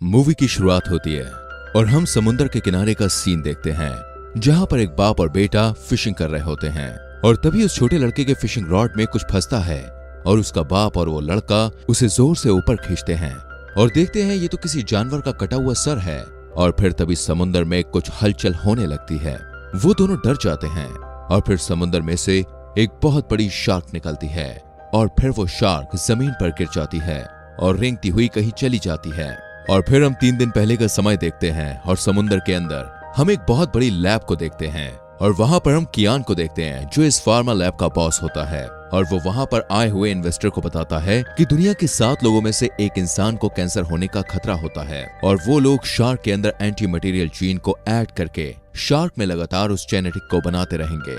Movie की शुरुआत होती है और हम समुद्र के किनारे का सीन देखते हैं जहां पर एक बाप और बेटा फिशिंग कर रहे होते हैं और तभी उस छोटे लड़के के फिशिंग रॉड में कुछ फंसता है और उसका बाप और वो लड़का उसे जोर से ऊपर खींचते हैं और देखते हैं ये तो किसी जानवर का कटा हुआ सर है। और फिर तभी समुद्र में कुछ हलचल होने लगती है। वो दोनों डर जाते हैं और फिर समुद्र में से एक बहुत बड़ी शार्क निकलती है और फिर वो शार्क जमीन पर गिर जाती है और रेंगती हुई कहीं चली जाती है। और फिर हम 3 दिन पहले का समय देखते हैं और समुद्र के अंदर हम एक बहुत बड़ी लैब को देखते हैं और वहां पर हम कियान को देखते हैं जो इस फार्मा लैब का बॉस होता है और वो वहां पर आए हुए इन्वेस्टर को बताता है कि दुनिया के 7 लोगों में से एक इंसान को कैंसर होने का खतरा होता है और वो लोग शार्क के अंदर एंटी मटेरियल जीन को ऐड करके शार्क में लगातार उस जेनेटिक को बनाते रहेंगे।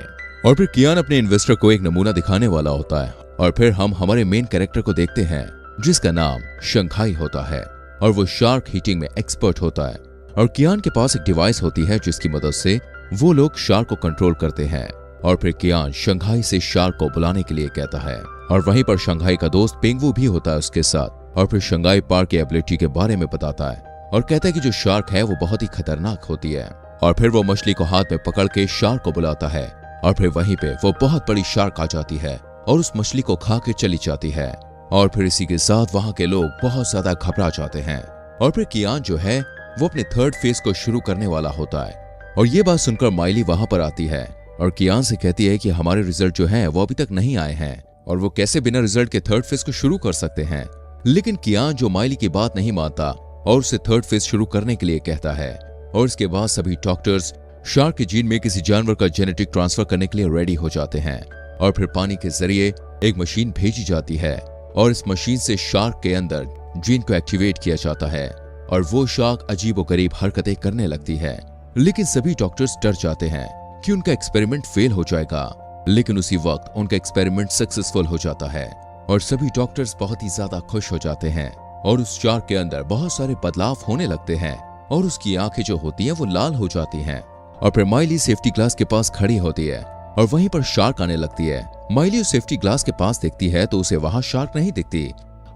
और फिर कियान अपने इन्वेस्टर को एक नमूना दिखाने वाला होता है और फिर हम हमारे मेन कैरेक्टर को देखते हैं जिसका नाम शंघाई होता है और वो शार्क हीटिंग में एक्सपर्ट होता है और कियान के पास एक डिवाइस होती है जिसकी मदद से वो लोग शार्क को कंट्रोल करते हैं। और फिर कियान शंघाई से शार्क को बुलाने के लिए कहता है और वहीं पर शंघाई का दोस्त पेंगवू भी होता है उसके साथ। और फिर शंघाई पार्क की एबिलिटी के बारे में बताता है और कहता है कि जो शार्क है वो बहुत ही खतरनाक होती है। और फिर वो मछली को हाथ में पकड़ के शार्क को बुलाता है और फिर वहीं पे वो बहुत बड़ी शार्क आ जाती है और उस मछली को खा के चली जाती है। और फिर इसी के साथ वहां के लोग बहुत ज्यादा घबरा जाते हैं। और फिर कियान जो है वो अपने 3rd फेज को शुरू करने वाला होता है और ये बात सुनकर माइली वहां पर आती है और कियान से कहती है कि हमारे रिजल्ट जो हैं वो अभी तक नहीं आए हैं और वो कैसे बिना रिजल्ट के 3rd फेज को शुरू कर सकते हैं। लेकिन कियान जो माइली की बात नहीं मानता और उसे 3rd फेज शुरू करने के लिए कहता है। और इसके बाद सभी डॉक्टर्स शार्क के जीन में किसी जानवर का जेनेटिक ट्रांसफर करने के लिए रेडी हो जाते हैं और फिर पानी के जरिए एक मशीन भेजी जाती है और इस मशीन से शार्क के अंदर जीन को एक्टिवेट किया जाता है और वो शार्क अजीबोगरीब हरकतें करने लगती है। लेकिन सभी डॉक्टर्स डर जाते हैं कि उनका एक्सपेरिमेंट फेल हो जाएगा। लेकिन उसी वक्त उनका एक्सपेरिमेंट सक्सेसफुल हो जाता है और सभी डॉक्टर्स बहुत ही ज्यादा खुश हो जाते हैं और उस शार्क के अंदर बहुत सारे बदलाव होने लगते हैं और उसकी आंखें जो होती हैं वो लाल हो जाती हैं। और फिर माइली सेफ्टी ग्लास के पास खड़ी होती है और वहीं पर शार्क आने लगती है। माइली उस सेफ्टी ग्लास के पास देखती है तो उसे वहां शार्क नहीं दिखती।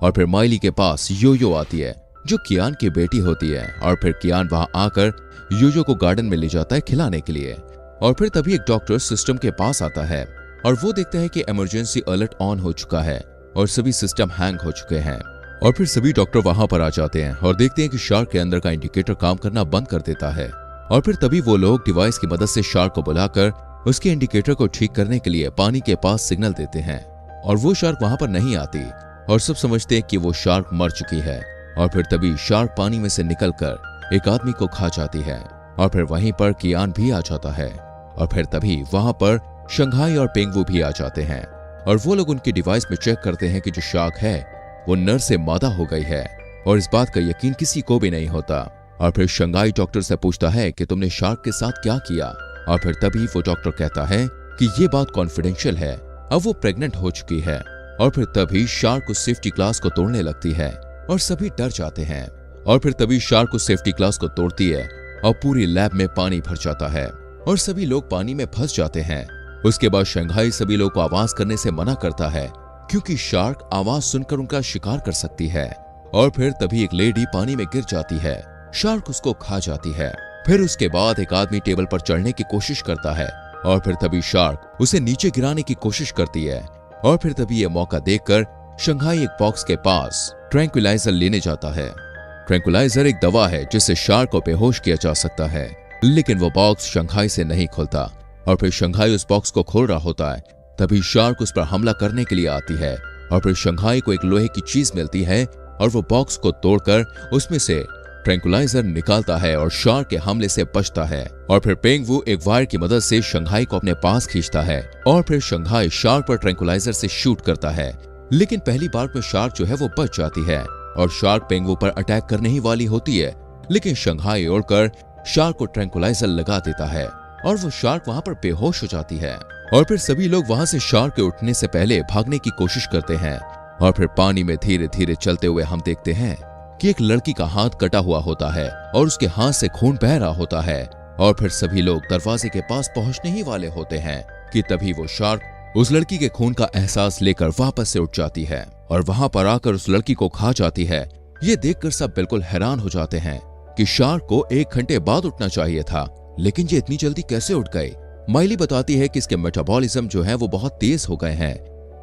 और फिर माइली के पास योयो आती है जो कियान की बेटी होती है और फिर कियान वहां आकर योयो को गार्डन में ले जाता है खिलाने के लिए। और फिर तभी एक डॉक्टर सिस्टम के पास आता है और वो देखता है कि इमरजेंसी अलर्ट ऑन हो चुका है और सभी सिस्टम हैंग हो चुके हैं। और फिर सभी डॉक्टर वहां पर आ जाते हैं और देखते हैं कि शार्क के अंदर का इंडिकेटर काम करना बंद कर देता है। और फिर तभी वो लोग डिवाइस की मदद से शार्क को बुलाकर उसके इंडिकेटर को ठीक करने के लिए पानी के पास सिग्नल देते हैं और वो शार्क वहां पर नहीं आती और सब समझते हैं कि वो शार्क मर चुकी है। और फिर तभी शार्क पानी में से निकलकर एक आदमी को खा जाती है और फिर वहीं पर कियान भी आ जाता है। और फिर तभी वहां पर शंघाई और पेंगवू भी आ जाते हैं और वो लोग उनकी डिवाइस में चेक करते हैं कि जो शार्क है वो नर से मादा हो गई है और इस बात का यकीन किसी को भी नहीं होता। और फिर शंघाई डॉक्टर से पूछता है कि तुमने शार्क के साथ क्या किया। और फिर तभी वो डॉक्टर कहता है कि ये बात कॉन्फिडेंशियल है, अब वो प्रेग्नेंट हो चुकी है। और फिर तभी शार्क उस सेफ्टी ग्लास को तोड़ने लगती है और सभी डर जाते हैं। और फिर तभी शार्क उस सेफ्टी ग्लास को तोड़ती है और पूरी लैब में पानी भर जाता है और सभी लोग पानी में फंस जाते हैं। उसके बाद शंघाई सभी लोग को आवाज करने से मना करता है क्योंकि शार्क आवाज सुनकर उनका शिकार कर सकती है। और फिर तभी एक लेडी पानी में गिर जाती है, शार्क उसको खा जाती है। फिर उसके बाद एक आदमी टेबल पर चढ़ने की कोशिश करता है और फिर तभी शार्क उसे नीचे गिराने की कोशिश करती है। और फिर तभी ये मौका देखकर शंघाई एक बॉक्स के पास ट्रैंक्विलाइजर लेने जाता है। ट्रैंक्विलाइजर एक दवा है जिससे शार्क को बेहोश किया जा सकता है। लेकिन वो बॉक्स शंघाई से नहीं खुलता और फिर शंघाई उस बॉक्स को खोल रहा होता है तभी शार्क उस पर हमला करने के लिए आती है। और फिर शंघाई को एक लोहे की चीज मिलती है और वो बॉक्स को तोड़कर उसमें से ट्रैंक्विलाइजर निकालता है और शार्क के हमले से बचता है। और फिर पेंगवू एक वायर की मदद से शंघाई को अपने पास खींचता है और फिर शंघाई शार्क पर ट्रैंक्विलाइजर से शूट करता है। लेकिन पहली बार में शार्क जो है वो बच जाती है और शार्क पेंगवू पर अटैक करने ही वाली होती है। लेकिन शंघाई उड़कर शार्क को ट्रैंक्विलाइजर लगा देता है और वो शार्क वहां पर बेहोश हो जाती है। और फिर सभी लोग वहां से शार्क के उठने से पहले भागने की कोशिश करते हैं। और फिर पानी में धीरे धीरे चलते हुए हम देखते हैं कि एक लड़की का हाथ कटा हुआ होता है और उसके हाथ से खून बह रहा होता है। और फिर सभी लोग दरवाजे के पास पहुंचने ही वाले होते हैं कि तभी वो शार्क उस लड़की के खून का एहसास लेकर वापस से उठ जाती है और वहां पर आकर उस लड़की को खा जाती है ये देखकर सब बिल्कुल हैरान हो जाते हैं कि शार्क को 1 घंटे बाद उठना चाहिए था, लेकिन ये इतनी जल्दी कैसे उठ गए। माइली बताती है कि इसके मेटाबॉलिज्म जो है वो बहुत तेज हो गए हैं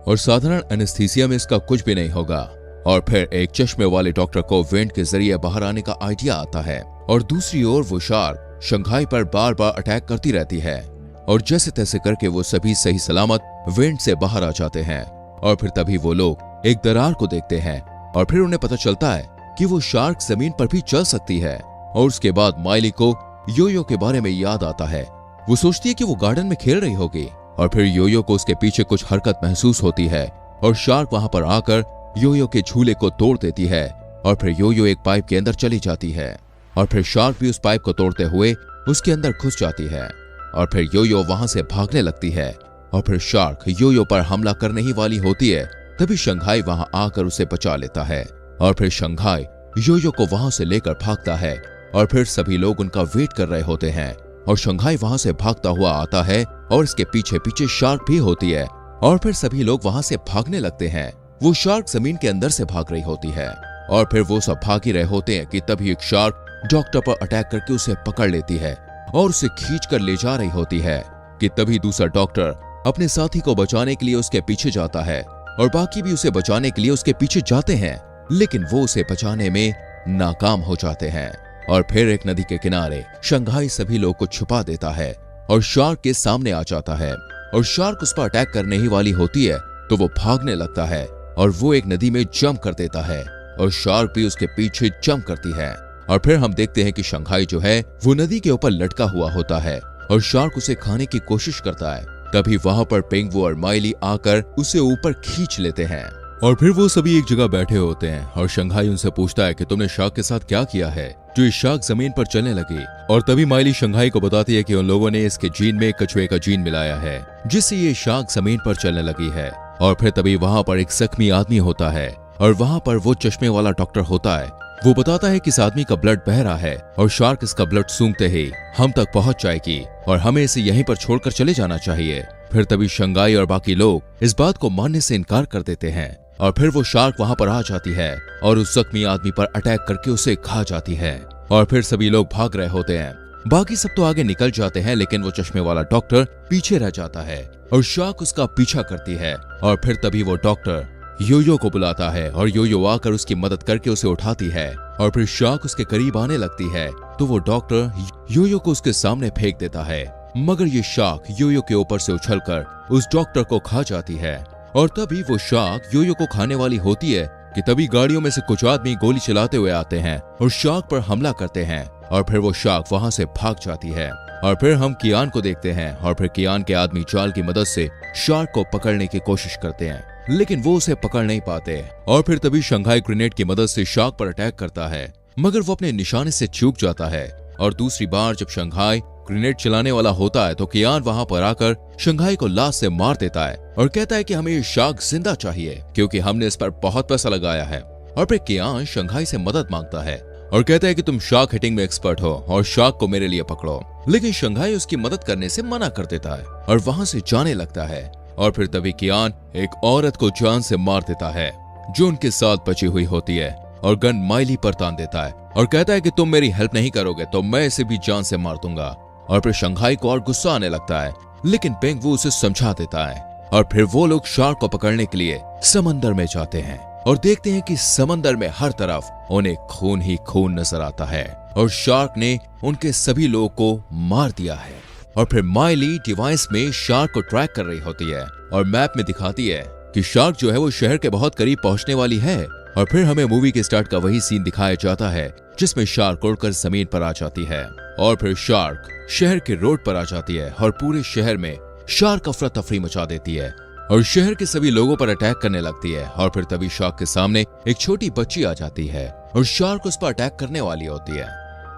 और साधारण एनेस्थीसिया में इसका कुछ भी नहीं होगा। और फिर एक चश्मे वाले डॉक्टर को वेंट के जरिए बाहर आने का आइडिया आता है और दूसरी ओर वो शार्क शंघाई पर बार बार अटैक करती रहती है और जैसे तैसे करके वो सभी सही सलामत वेंट से बाहर आ जाते हैं। और फिर तभी वो लोग एक दरार को देखते हैं और फिर उन्हें पता चलता है कि वो शार्क जमीन पर भी चल सकती है। और उसके बाद माइली को योयो के बारे में याद आता है। वो सोचती है कि वो गार्डन में खेल रही होगी और फिर योयो को उसके पीछे कुछ हरकत महसूस होती है और शार्क वहां पर आकर योयो के झूले को तोड़ देती है और फिर योयो एक पाइप के अंदर चली जाती है और फिर शार्क भी उस पाइप को तोड़ते हुए उसके अंदर घुस जाती है और फिर योयो वहां से भागने लगती है और फिर शार्क योयो पर हमला करने ही वाली होती है। तभी शंघाई वहां आकर उसे बचा लेता है और फिर शंघाई योयो को वहां से लेकर भागता है और फिर सभी लोग उनका वेट कर रहे होते हैं और शंघाई वहां से भागता हुआ आता है और इसके पीछे पीछे शार्क भी होती है और फिर सभी लोग वहां से भागने लगते हैं। वो शार्क जमीन के अंदर से भाग रही होती है और फिर वो सब भाग ही रहे होते हैं कि तभी एक शार्क डॉक्टर पर अटैक करके उसे पकड़ लेती है और उसे खींचकर ले जा रही होती है कि तभी दूसरा डॉक्टर अपने साथी को बचाने के लिए उसके पीछे जाता है और बाकी भी उसे बचाने के लिए उसके पीछे जाते हैं, लेकिन वो उसे बचाने में नाकाम हो जाते हैं। और फिर एक नदी के किनारे शंघाई सभी लोग को छुपा देता है और शार्क के सामने आ जाता है और शार्क उस पर अटैक करने ही वाली होती है तो वो भागने लगता है और वो एक नदी में जंप कर देता है और शार्क भी उसके पीछे जंप करती है। और फिर हम देखते हैं कि शंघाई जो है वो नदी के ऊपर लटका हुआ होता है और शार्क उसे खाने की कोशिश करता है। तभी वहां पर पेंगवू और माइली आकर उसे ऊपर खींच लेते हैं और फिर वो सभी एक जगह बैठे होते हैं और शंघाई उनसे पूछता है कि तुमने शार्क के साथ क्या किया है जो इस शार्क जमीन पर चलने लगी। और तभी माइली शंघाई को बताती है कि उन लोगों ने इसके जीन में कछुए का जीन मिलाया है जिससे ये शार्क जमीन पर चलने लगी है। और फिर तभी वहां पर एक जख्मी आदमी होता है और वहां पर वो चश्मे वाला डॉक्टर होता है। वो बताता है कि इस आदमी का ब्लड बह रहा है और शार्क इसका ब्लड सूंघते ही हम तक पहुंच जाएगी और हमें इसे यहीं पर छोड़कर चले जाना चाहिए। फिर तभी शंघाई और बाकी लोग इस बात को मानने से इनकार कर देते हैं और फिर वो शार्क वहां पर आ जाती है और उस जख्मी आदमी पर अटैक करके उसे खा जाती है और फिर सभी लोग भाग रहे होते हैं। बाकी सब तो आगे निकल जाते हैं लेकिन वो चश्मे वाला डॉक्टर पीछे रह जाता है और शार्क उसका पीछा करती है। और फिर तभी वो डॉक्टर योयो को बुलाता है और योयो आकर उसकी मदद करके उसे उठाती है और फिर शार्क उसके करीब आने लगती है तो वो डॉक्टर योयो को उसके सामने फेंक देता है, मगर ये शार्क योयो के ऊपर से उछलकर उस डॉक्टर को खा जाती है। और तभी वो शार्क योयो को खाने वाली होती है कि तभी गाड़ियों में से कुछ आदमी गोली चलाते हुए आते हैं और शार्क पर हमला करते हैं और फिर वो शार्क वहां से भाग जाती है। और फिर हम कियान को देखते हैं और फिर कियान के आदमी जाल की मदद से शार्क को पकड़ने की कोशिश करते हैं लेकिन वो उसे पकड़ नहीं पाते। और फिर तभी शंघाई ग्रेनेड की मदद से शार्क पर अटैक करता है मगर वो अपने निशाने से चूक जाता है। और दूसरी बार जब शंघाई ग्रेनेड चलाने वाला होता है तो कियान वहां पर आकर शंघाई को लात से मार देता है और कहता है कि हमें ये शार्क जिंदा चाहिए क्योंकि हमने इस पर बहुत पैसा लगाया है। और फिर कियान शंघाई से मदद मांगता है और कहता है कि तुम शार्क हिटिंग में एक्सपर्ट हो और शार्क को मेरे लिए पकड़ो, लेकिन शंघाई उसकी मदद करने से मना कर देता है और वहां से जाने लगता है। और फिर तभी कियान एक औरत को जान से मार देता है जो उनके साथ बची हुई होती है और गन माइली पर तान देता है और कहता है कि तुम मेरी हेल्प नहीं करोगे तो मैं इसे भी जान से मार दूंगा। और फिर शंघाई को और गुस्सा आने लगता है लेकिन पेंगवू उसे समझा देता है और फिर वो लोग शार्क को पकड़ने के लिए समंदर में जाते हैं और देखते हैं कि समंदर में हर तरफ उन्हें खून ही खून नजर आता है और शार्क ने उनके सभी लोगों को मार दिया है। और फिर माइली डिवाइस में शार्क को ट्रैक कर रही होती है और मैप में दिखाती है कि शार्क जो है वो शहर के बहुत करीब पहुंचने वाली है। और फिर हमें मूवी के स्टार्ट का वही सीन दिखाया जाता है जिसमें शार्क उड़कर जमीन पर आ जाती है और फिर शार्क शहर के रोड पर आ जाती है और पूरे शहर में शार्क अफरा तफरी मचा देती है और शहर के सभी लोगों पर अटैक करने लगती है। और फिर तभी शार्क के सामने एक छोटी बच्ची आ जाती है और शार्क उस पर अटैक करने वाली होती है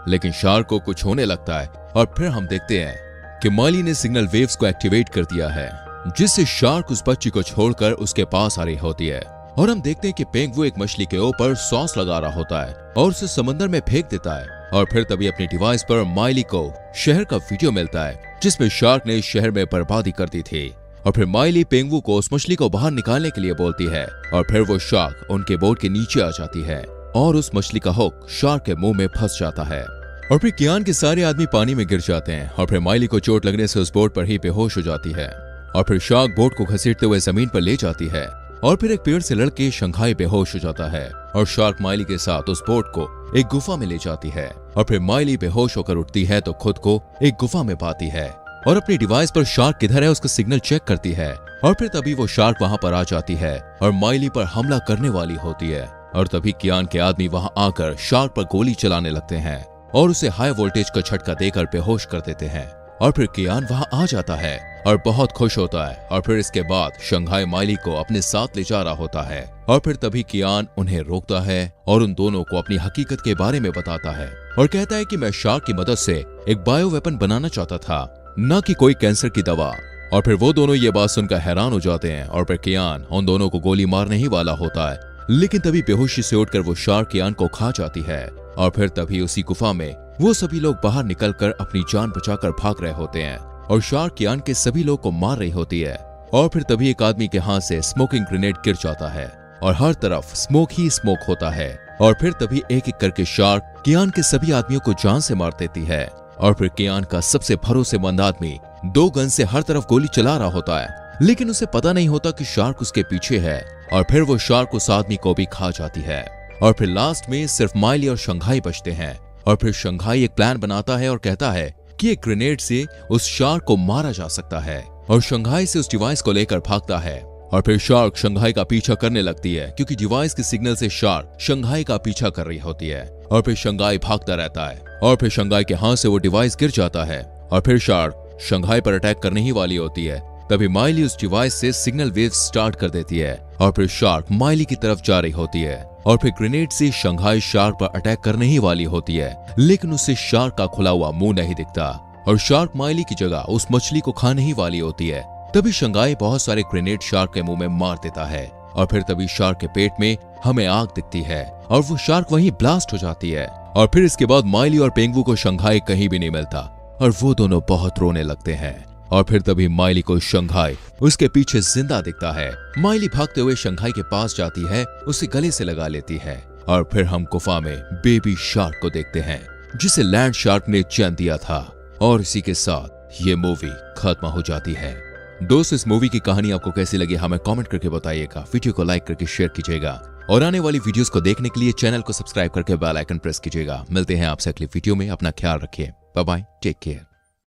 लेकिन शार्क को कुछ होने लगता है। और फिर हम देखते हैं कि माइली ने सिग्नल वेव्स को एक्टिवेट कर दिया है जिससे शार्क उस बच्ची को छोड़कर उसके पास आ रही होती है। और हम देखते हैं कि पेंगवू एक मछली के ऊपर सॉस लगा रहा होता है और उसे समंदर में फेंक देता है। और फिर तभी अपनी डिवाइस पर माइली को शहर का वीडियो मिलता है जिसमें शार्क ने शहर में बर्बादी कर दी थी। और फिर माइली पेंगवू को उस मछली को बाहर निकालने के लिए बोलती है और फिर वो शार्क उनके बोट के नीचे आ जाती है और उस मछली का हुक शार्क के मुंह में फंस जाता है और फिर कियान के सारे आदमी पानी में गिर जाते हैं और फिर माइली को चोट लगने से उस बोट पर ही बेहोश हो जाती है और फिर शार्क बोट को घसीटते हुए जमीन पर ले जाती है और फिर एक पेड़ से लड़के शंघाई बेहोश हो जाता है और शार्क माइली के साथ उस बोट को एक गुफा में ले जाती है और फिर माइली बेहोश होकर उठती है तो खुद को एक गुफा में पाती है और अपने डिवाइस पर शार्क किधर है उसका सिग्नल चेक करती है और फिर तभी वो शार्क वहां पर आ जाती है और माइली पर हमला करने वाली होती है और तभी कियान के आदमी वहां आकर शार्क पर गोली चलाने लगते हैं और उसे हाई वोल्टेज का झटका देकर बेहोश कर देते हैं और फिर कियान वहां आ जाता है और बहुत खुश होता है और फिर इसके बाद शंघाई माइली को अपने साथ ले जा रहा होता है और फिर तभी कियान उन्हें रोकता है और उन दोनों को अपनी हकीकत के बारे में बताता है और कहता है कि मैं शार्क की मदद से एक बायो वेपन बनाना चाहता था, न कि कोई कैंसर की दवा। और फिर वो दोनों ये बात सुनकर हैरान हो जाते हैं और फिर कियान उन दोनों को गोली मारने ही वाला होता है, लेकिन तभी बेहोशी से उठकर वो शार्क कियान को खा जाती है और फिर तभी उसी गुफा में वो सभी लोग बाहर निकलकर अपनी जान बचाकर भाग रहे होते हैं और शार्क कियान के सभी लोग को मार रही होती है और फिर तभी एक आदमी के हाथ से स्मोकिंग ग्रेनेड गिर जाता है और हर तरफ स्मोक ही स्मोक होता है और फिर तभी एक एक करके शार्क कियान के सभी आदमियों को जान से मार देती है और फिर कियान का सबसे भरोसेमंद आदमी 2 गन से हर तरफ गोली चला रहा होता है, लेकिन उसे पता नहीं होता कि शार्क उसके पीछे है और फिर वो शार्क उस आदमी को भी खा जाती है और फिर लास्ट में सिर्फ माइली और शंघाई बचते हैं और फिर शंघाई एक प्लान बनाता है और कहता है कि एक ग्रेनेड से उस शार्क को मारा जा सकता है और शंघाई से उस डिवाइस को लेकर भागता है और फिर शार्क शंघाई का पीछा करने लगती है क्योंकि डिवाइस के सिग्नल से शार्क शंघाई का पीछा कर रही होती है और फिर शंघाई भागता रहता है और फिर शंघाई के हाथ से वो डिवाइस गिर जाता है और फिर शार्क शंघाई पर अटैक करने ही वाली होती है। तभी माइली उस डिवाइस से सिग्नल वेव स्टार्ट कर देती है और फिर शार्क माइली की तरफ जा रही होती है और फिर ग्रेनेड से शंघाई शार्क पर अटैक करने ही वाली होती है, लेकिन उसे शार्क का खुला हुआ मुंह नहीं दिखता और शार्क माइली की जगह उस मछली को खाने ही वाली होती है। तभी शंघाई बहुत सारे ग्रेनेड शार्क के मुंह में मार देता है और फिर तभी शार्क के पेट में हमें आग दिखती है और वो शार्क वहीं ब्लास्ट हो जाती है और फिर इसके बाद माइली और पेंगू को शंघाई कहीं भी नहीं मिलता और वो दोनों बहुत रोने लगते हैं और फिर तभी माइली को शंघाई उसके पीछे जिंदा दिखता है। माइली भागते हुए शंघाई के पास जाती है, उसे गले से लगा लेती है और फिर हम गुफा में बेबी शार्क को देखते हैं जिसे लैंड शार्क ने जन्म दिया था और इसी के साथ ये मूवी खत्म हो जाती है। दोस्त, इस मूवी की कहानी आपको कैसी लगी हमें कमेंट करके बताइएगा, वीडियो को लाइक करके शेयर कीजिएगा और आने वाली वीडियोस को देखने के लिए चैनल को सब्सक्राइब करके बेल आइकन प्रेस कीजिएगा। मिलते हैं आपसे अगली वीडियो में, अपना ख्याल रखिए, बाय बाय, टेक केयर।